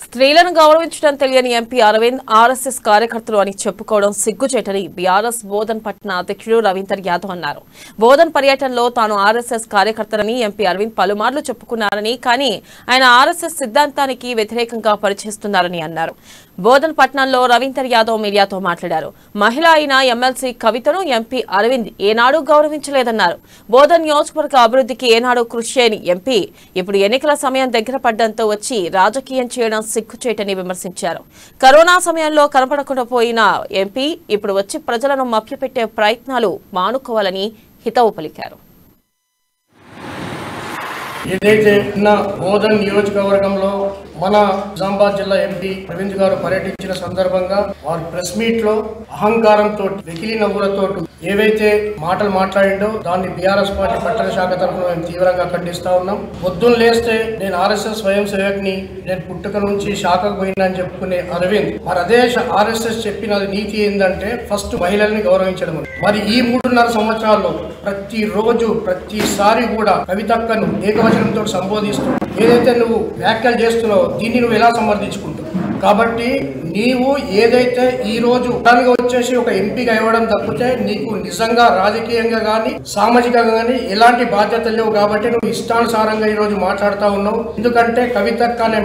స్త్రీలను గౌరవించడం తెలియని ఎంపీ అరవింద్ ఆర్ఎస్ఎస్ కార్యకర్తలు అని చెప్పుకోవడం సిగ్గుచేటని బీఆర్ఎస్ బోధన్ పట్టణ అధ్యక్షుడు రవీందర్ యాదవ్ అన్నారు. బోధన్ పర్యటనలో తాను ఆర్ఎస్ఎస్ కార్యకర్తలని ఎంపీ అరవింద్ పలుమార్లు చెప్పుకున్నారని, కానీ ఆయన ఆర్ఎస్ఎస్ సిద్ధాంతానికి వ్యతిరేకంగా పనిచేస్తున్నారని అన్నారు. బోధన్ పట్టణంలో రవీందర్ యాదవ్ మీడియాతో మాట్లాడారు. మహిళ అయిన ఎమ్మెల్సీ కవితను ఎంపీ అరవింద్ ఏనాడు గౌరవించలేదన్నారు. బోధన్ నియోజకవర్గ అభివృద్ధికి ఏనాడు కృషి చేయని ఎంపీ ఇప్పుడు ఎన్నికల సమయం దగ్గర పడ్డంతో వచ్చి రాజకీయం చేయడం సిగ్గుచేటని విమర్శించారు. కరోనా సమయంలో కనపడకుండా పోయిన ఎంపీ ఇప్పుడు వచ్చి ప్రజలను మభ్యపెట్టే ప్రయత్నాలు మానుకోవాలని హితవు పలికారు. ఏదైతే బోధన్ నియోజకవర్గంలో మన నిజామాబాద్ జిల్లా ఎంపీ అరవింద్ గారు పర్యటించిన సందర్భంగా వారు ప్రెస్ మీట్ లో అహంకారంతో వెకిలి నవ్వులతో ఏవైతే మాటలు మాట్లాడిండో దాన్ని బీఆర్ఎస్ పార్టీ పట్టణ శాఖ తరఫున మేము తీవ్రంగా ఖండిస్తా ఉన్నాం. పొద్దున్న లేస్తే నేను ఆర్ఎస్ఎస్ స్వయం సేవకుని, నేను పుట్టుక నుంచి శాఖకు పోయినా అని చెప్పుకునే అరవింద్ మరి అదే ఆర్ఎస్ఎస్ చెప్పిన నీతి ఏంటంటే ఫస్ట్ మహిళల్ని గౌరవించడం. మరి ఈ 3.5 సంవత్సరాల్లో ప్రతిరోజు ప్రతిసారి కూడా కవితక్కను ఏకవచనంతో సంబోధిస్తూ ఏదైతే నువ్వు వ్యాఖ్యలు చేస్తున్నావో దీన్ని నువ్వు ఎలా సమర్థించుకుంటావు? కాబట్టి నీవు ఏదైతే ఈ రోజు వచ్చేసి ఒక ఎంపీగా ఇవ్వడం తప్పితే నీకు నిజంగా రాజకీయంగా కానీ సామాజికంగా కానీ ఎలాంటి బాధ్యతలు లేవు. కాబట్టి నువ్వు ఇష్టానుసారంగా ఈ రోజు మాట్లాడుతూ ఉన్నావు. ఎందుకంటే కవితక్క అనే